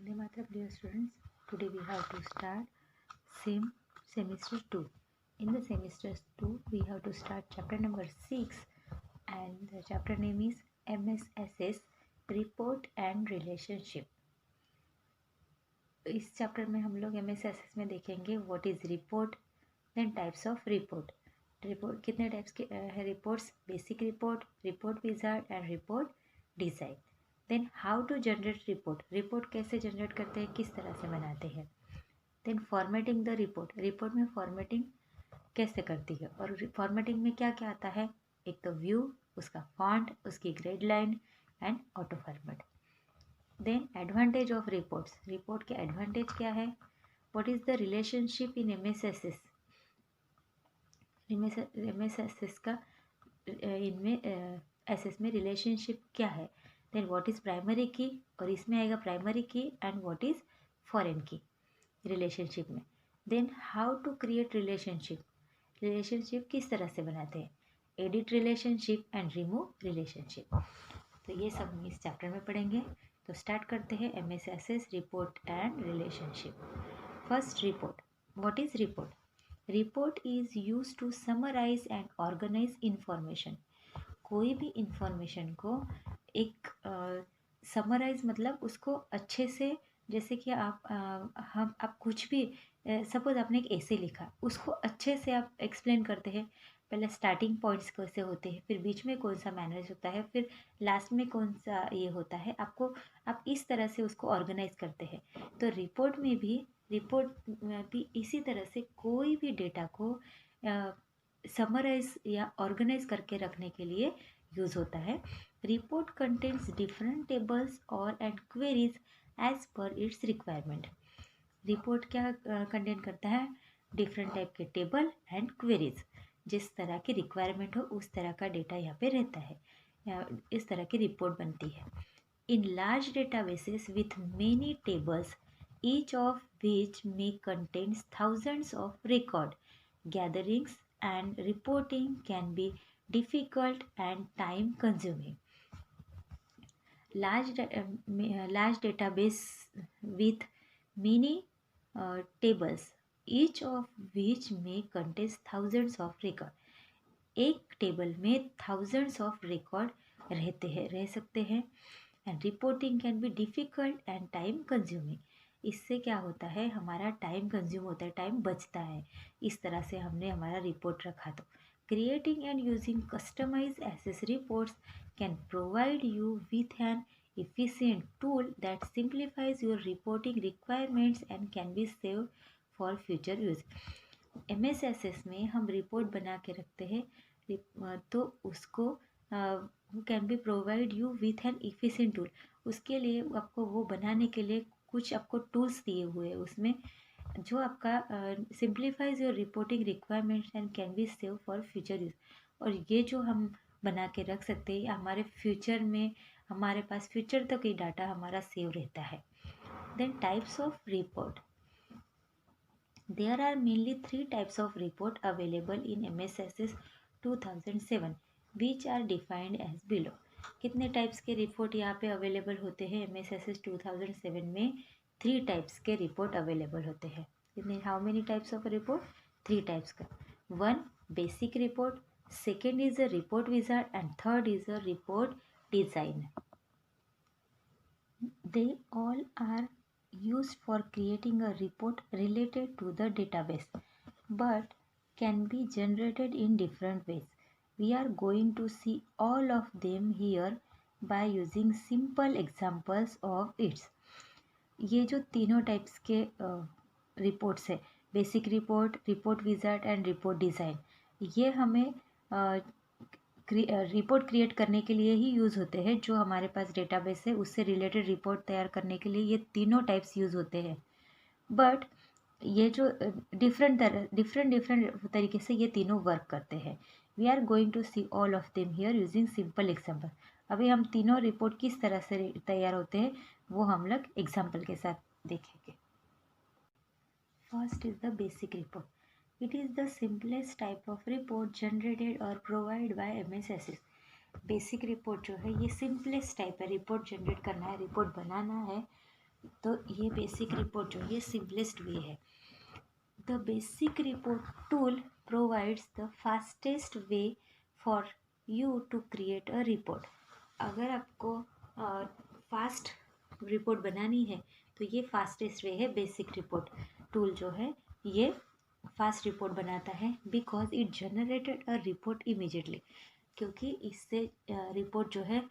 Vande Mataram, dear students. Today we have to start same semester 2. In the semester 2, we have to start chapter number 6, and the chapter name is MSSS Report and Relationship. इस chapter में हम लोग MSSS में देखेंगे what is report, then types of report. Report कितने types के है reports? Basic report, report wizard and report design. Then how to generate report, report कैसे जनरेट करते हैं, किस तरह से बनाते हैं. Then formatting the report, report में फॉर्मेटिंग कैसे करती है और फॉर्मेटिंग में क्या क्या आता है. एक तो व्यू, उसका फॉन्ट, उसकी grid line and auto format. Then advantage of reports, report के एडवांटेज क्या है. What is the relationship in MSSS, MSSS का इनमें एसएस में रिलेशनशिप क्या है. देन व्हाट इज़ प्राइमरी की, और इसमें आएगा primary key and what is foreign key relationship में. Then how to create relationship, relationship किस तरह से बनाते हैं. Edit relationship and remove relationship. तो ये सब हम इस चैप्टर में पढ़ेंगे. तो स्टार्ट करते हैं MSSS report and relationship. First report. What is report. Report is use to summarise and organise information. कोई भी इंफॉर्मेशन को एक समराइज मतलब उसको अच्छे से, जैसे कि आप कुछ भी सपोज आपने एक ऐसे लिखा, उसको अच्छे से आप एक्सप्लेन करते हैं. पहले स्टार्टिंग पॉइंट्स कैसे होते हैं, फिर बीच में कौन सा मैनर्स होता है, फिर लास्ट में कौन सा ये होता है, आप इस तरह से उसको ऑर्गेनाइज करते हैं. तो रिपोर्ट में भी इसी तरह से कोई भी डेटा को समराइज या ऑर्गेनाइज करके रखने के लिए यूज़ होता है. रिपोर्ट कंटेन्स डिफरेंट टेबल्स और and queries as per its requirement. Report क्या कंटेन करता है. डिफरेंट टाइप के टेबल एंड क्वेरीज, जिस तरह की रिक्वायरमेंट हो उस तरह का डेटा यहाँ पे रहता है, इस तरह की रिपोर्ट बनती है. In large databases with many tables, each of which may contains thousands of record, gatherings and reporting can be difficult and time consuming. Large database with many tables, each of which may contains thousands of record. एक table में thousands of record रह सकते हैं. And reporting can be difficult and time consuming. इससे क्या होता है, हमारा टाइम कंज्यूम होता है, टाइम बचता है. इस तरह से हमने हमारा रिपोर्ट रखा. तो creating and using customize Access reports can provide you with an efficient tool that simplifies your reporting requirements and can be saved for future use. MSSS में हम रिपोर्ट बना के रखते हैं, तो उसको can be provide you with N efficient tool. उसके लिए आपको वो बनाने के लिए कुछ आपको टूल्स दिए हुए हैं उसमें, जो आपका simplifies your reporting requirements and can be save for future use. और ये जो हम बना के रख सकते हैं, हमारे फ्यूचर में हमारे पास फ्यूचर तक ये डाटा हमारा सेव रहता है. Then types of report. There are mainly 3 types of report available in MSSS 2007 which are defined as below. कितने टाइप्स के रिपोर्ट यहाँ पे अवेलेबल होते हैं MSSS 2007 में. 3 टाइप्स के रिपोर्ट अवेलेबल होते हैं. कितने, how many types of report? 3 types का. 1 basic report, second is a report wizard and third is a report design. They all are used for creating a report related to the database but can be generated in different ways. We are going to see all of them here by using simple examples of its. ये जो तीनों types के reports है, basic report, report wizard and report design, ये हमें report create करने के लिए ही यूज़ होते हैं. जो हमारे पास डेटाबेस है उससे रिलेटेड रिपोर्ट तैयार करने के लिए ये तीनों टाइप्स यूज़ होते हैं. बट ये जो डिफरेंट तरीके से ये तीनों वर्क करते हैं. We are going to see all of them here using simple example. अभी हम तीनों रिपोर्ट किस तरह से तैयार होते हैं वो हम लोग एग्जाम्पल के साथ देखेंगे. First is the basic report. It is the simplest type of report generated or provided by MSSS. Basic report जो है ये सिंपलेस्ट टाइप है. रिपोर्ट जनरेट करना है, रिपोर्ट बनाना है, तो ये बेसिक रिपोर्ट जो ये सिंपलेस्ट वे है. The basic report tool provides the fastest way for you to create a report. अगर आपको फास्ट रिपोर्ट बनानी है तो ये फास्टेस्ट वे है. बेसिक रिपोर्ट टूल जो है ये फास्ट रिपोर्ट बनाता है because it generated a report immediately. क्योंकि इससे रिपोर्ट जो है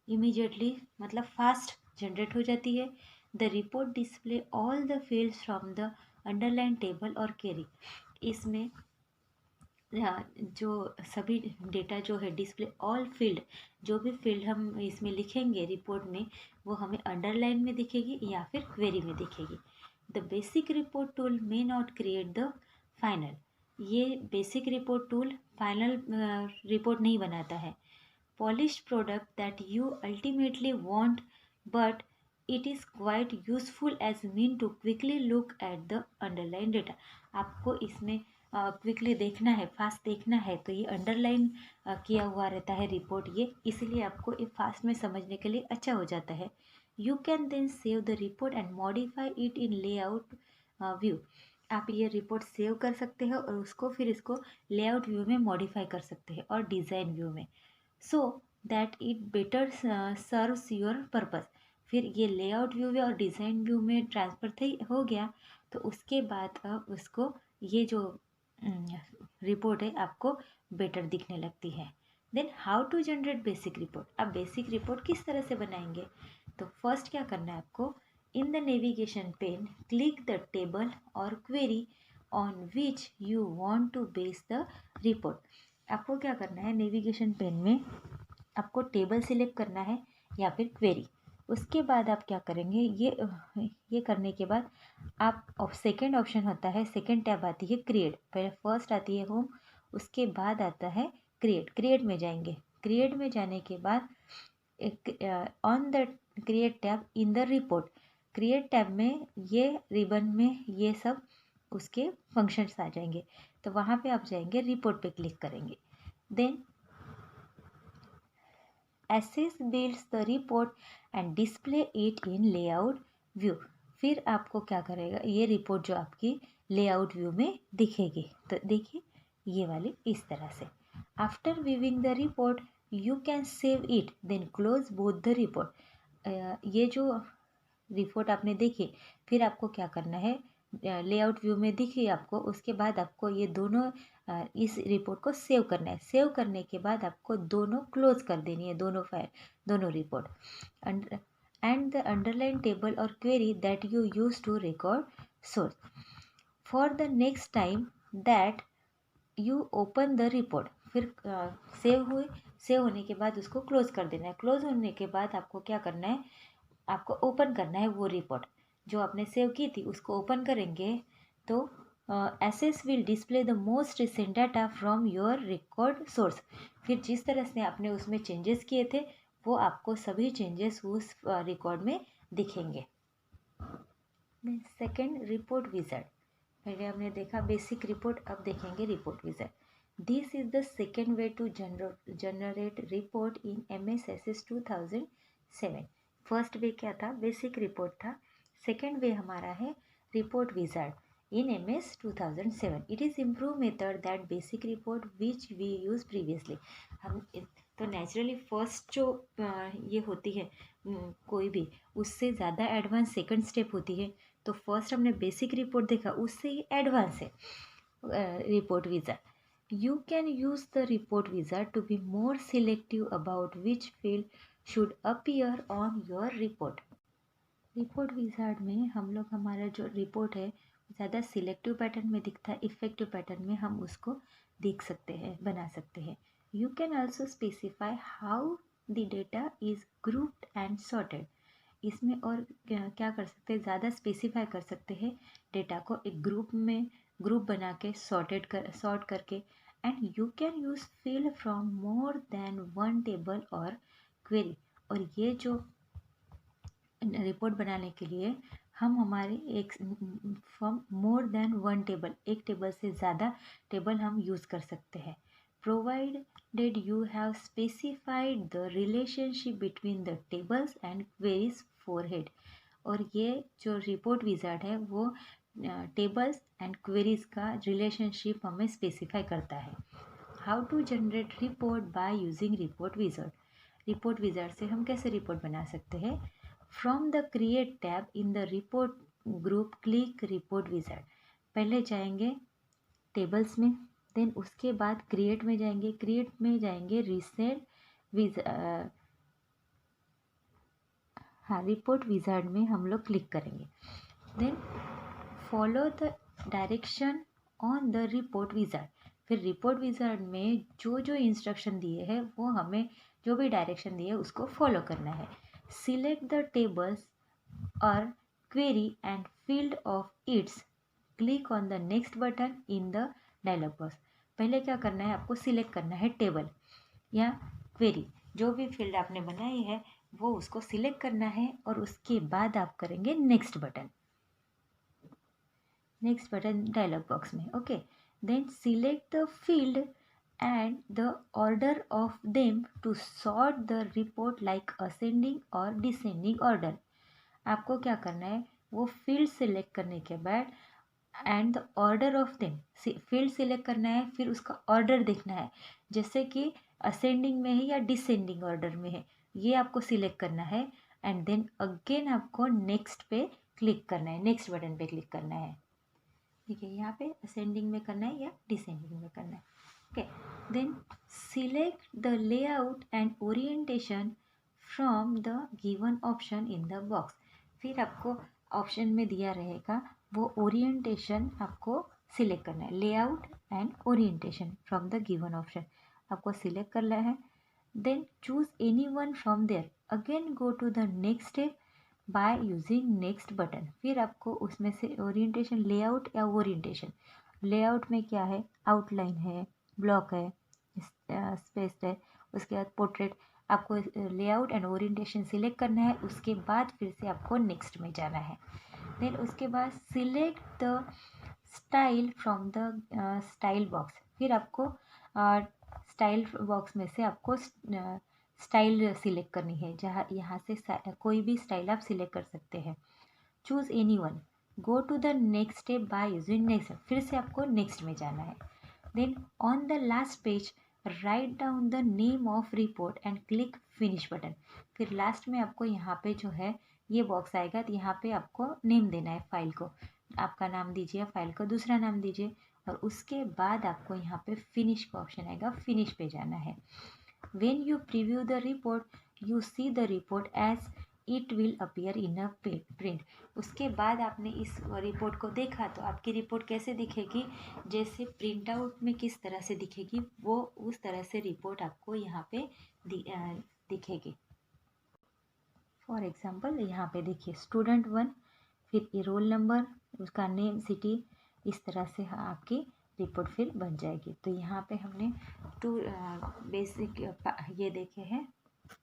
इमीजिएटली मतलब फास्ट जनरेट हो जाती है. The report display all the fields from the underline table और क्वेरी. इसमें जो सभी डेटा जो है डिस्प्ले ऑल फील्ड, जो भी फील्ड हम इसमें लिखेंगे रिपोर्ट में वो हमें अंडरलाइन में दिखेगी या फिर क्वेरी में दिखेगी. The basic report tool may not create the final. ये basic report tool final report नहीं बनाता है. Polished product that you ultimately want, but it is quite useful as mean to quickly look at the underline data. आपको इसमें quickly देखना है, fast देखना है तो ये अंडरलाइन किया हुआ रहता है रिपोर्ट ये, इसलिए आपको ये फास्ट में समझने के लिए अच्छा हो जाता है. You can then save the report and modify it in layout view. आप ये रिपोर्ट सेव कर सकते हो और उसको फिर इसको लेआउट व्यू में मॉडिफाई कर सकते हैं और डिज़ाइन व्यू में, so that it better serves your purpose. फिर ये लेआउट व्यू में और डिज़ाइन व्यू में ट्रांसफ़र हो गया तो उसके बाद अब उसको ये जो रिपोर्ट है आपको बेटर दिखने लगती है. Then how to generate basic report. अब बेसिक रिपोर्ट किस तरह से बनाएंगे? तो फर्स्ट क्या करना है आपको, in the navigation pane click the table और query on which you want to base the report. आपको क्या करना है, नेविगेशन पेन में आपको टेबल सिलेक्ट करना है या फिर क्वेरी. उसके बाद आप क्या करेंगे, ये करने के बाद आप सेकेंड ऑप्शन होता है, सेकेंड टैब आती है क्रिएट. पहले फर्स्ट आती है होम, उसके बाद आता है क्रिएट. क्रिएट में जाएंगे. क्रिएट में जाने के बाद on the create tab in the report. Create tab में ये रिबन में ये सब उसके फंक्शंस आ जाएंगे. तो वहाँ पे आप जाएंगे, रिपोर्ट पे क्लिक करेंगे. Then Access builds the report and display it in layout view. फिर आपको क्या करेगा, ये रिपोर्ट जो आपकी लेआउट व्यू में दिखेगी. तो देखिए ये वाली इस तरह से. After viewing the report you can save it then close both the report. ये जो रिपोर्ट आपने देखी फिर आपको क्या करना है, लेआउट व्यू में दिखी आपको, उसके बाद आपको ये दोनों इस रिपोर्ट को सेव करना है. सेव करने के बाद आपको दोनों क्लोज कर देनी है, दोनों फाइल, दोनों report. And the underline table और query that you use to record source. For the next time that you open the report. फिर सेव होने के बाद उसको क्लोज कर देना है. क्लोज होने के बाद आपको क्या करना है, आपको ओपन करना है वो रिपोर्ट जो आपने सेव की थी, उसको ओपन करेंगे तो Access will display the most recent data from your record source. फिर जिस तरह से आपने उसमें चेंजेस किए थे वो आपको सभी चेंजेस उस रिकॉर्ड में दिखेंगे. Second, report wizard. पहले हमने देखा बेसिक रिपोर्ट, अब देखेंगे report wizard. This is the second way to generate report in MS Access 2007. First way क्या था, बेसिक रिपोर्ट था. सेकेंड वे हमारा है report wizard in MS 2007. It is improved method that basic report which we used previously. हम तो naturally first जो ये होती है कोई भी, उससे ज़्यादा एडवांस सेकंड स्टेप होती है. तो फर्स्ट हमने बेसिक रिपोर्ट देखा, उससे ये एडवांस है report wizard. You can use the report wizard to be more selective about which field should appear on your report. Report wizard में हम लोग हमारा जो रिपोर्ट है ज़्यादा सिलेक्टिव पैटर्न में दिखता है, इफ़ेक्टिव पैटर्न में हम उसको देख सकते हैं, बना सकते हैं. You can also specify how the data is grouped and sorted. इसमें और क्या कर सकते हैं, ज़्यादा स्पेसिफाई कर सकते हैं डेटा को एक ग्रुप बना के सॉर्ट करके. And you can use field from more than one table और क्वेरी. और ये जो रिपोर्ट बनाने के लिए हम हमारे एक from more than one table, एक टेबल से ज़्यादा टेबल हम यूज़ कर सकते हैं. Provided you have specified the relationship between the tables and queries beforehand. और ये जो रिपोर्ट विजार्ड है वो टेबल्स एंड क्वेरीज का रिलेशनशिप हमें स्पेसिफाई करता है। How to generate report by using report wizard. Report wizard से हम कैसे रिपोर्ट बना सकते हैं? From the create tab in the report group click report wizard. पहले जाएंगे टेबल्स में, देन उसके बाद क्रिएट में जाएंगे, क्रिएट में जाएंगे रिपोर्ट विजार्ड में हम लोग क्लिक करेंगे। Then follow the direction on the report wizard. फिर रिपोर्ट विजार्ड में जो जो इंस्ट्रक्शन दिए हैं वो हमें जो भी डायरेक्शन दिए उसको फॉलो करना है। सिलेक्ट द टेबल्स और query and field of its, click on the next button in the dialog box. पहले क्या करना है, आपको सिलेक्ट करना है टेबल या क्वेरी, जो भी फील्ड आपने बनाई है वो उसको सिलेक्ट करना है और उसके बाद आप करेंगे नेक्स्ट बटन डायलॉग बॉक्स में। Okay, then select the field and the order of them to sort the report like ascending और डिसेंडिंग ऑर्डर। आपको क्या करना है, वो फील्ड सिलेक्ट करने के बाद and the order of them, field select करना है, फिर उसका ऑर्डर देखना है, जैसे कि असेंडिंग में है या डिसेंडिंग ऑर्डर में है, ये आपको सिलेक्ट करना है। एंड देन अगेन आपको नेक्स्ट पे क्लिक करना है, नेक्स्ट बटन पे क्लिक करना है। ठीक है, यहाँ पे असेंडिंग में करना है या डिसेंडिंग में करना है। Okay, then select the layout and orientation from the given option in the box. फिर आपको ऑप्शन में दिया रहेगा वो ओरिएंटेशन आपको सिलेक्ट करना है, layout and orientation from the given option आपको सिलेक्ट करना है। Then choose any one from there, again go to the next step by using next button. फिर आपको उसमें से ओरिएंटेशन, लेआउट या ओरिएंटेशन, लेआउट में क्या है, आउटलाइन है, ब्लॉक है, स्पेस है, उसके बाद पोर्ट्रेट, आपको लेआउट एंड ओरिएंटेशन सिलेक्ट करना है। उसके बाद फिर से आपको नेक्स्ट में जाना है। देन उसके बाद select the style from the style box. फिर आपको स्टाइल बॉक्स में से आपको स्टाइल सिलेक्ट करनी है, जहाँ यहाँ से कोई भी स्टाइल आप सिलेक्ट कर सकते हैं। Choose any one, go to the next step by using next, फिर से आपको नेक्स्ट में जाना है। Then on the last page write down the name of report and click finish button. फिर लास्ट में आपको यहाँ पे जो है ये बॉक्स आएगा, तो यहाँ पे आपको नेम देना है, फाइल को आपका नाम दीजिए, फाइल को दूसरा नाम दीजिए, और उसके बाद आपको यहाँ पे फिनिश का ऑप्शन आएगा, फिनिश पे जाना है। When you preview the report, you see the report as it will appear in a print. उसके बाद आपने इस रिपोर्ट को देखा तो आपकी रिपोर्ट कैसे दिखेगी, जैसे प्रिंट आउट में किस तरह से दिखेगी वो उस तरह से रिपोर्ट आपको यहाँ पे दिखेगी। फॉर एग्जांपल यहाँ पे देखिए स्टूडेंट 1, फिर रोल नंबर, उसका नेम, सिटी, इस तरह से आपकी रिपोर्ट फिर बन जाएगी। तो यहाँ पे हमने बेसिक ये देखे हैं,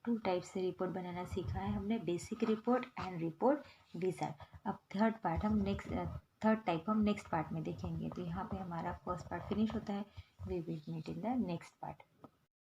2 टाइप से रिपोर्ट बनाना सीखा है हमने, basic report and report wizard. अब थर्ड टाइप हम नेक्स्ट पार्ट में देखेंगे। तो यहाँ पे हमारा फर्स्ट पार्ट फिनिश होता है। We will meet in the next part.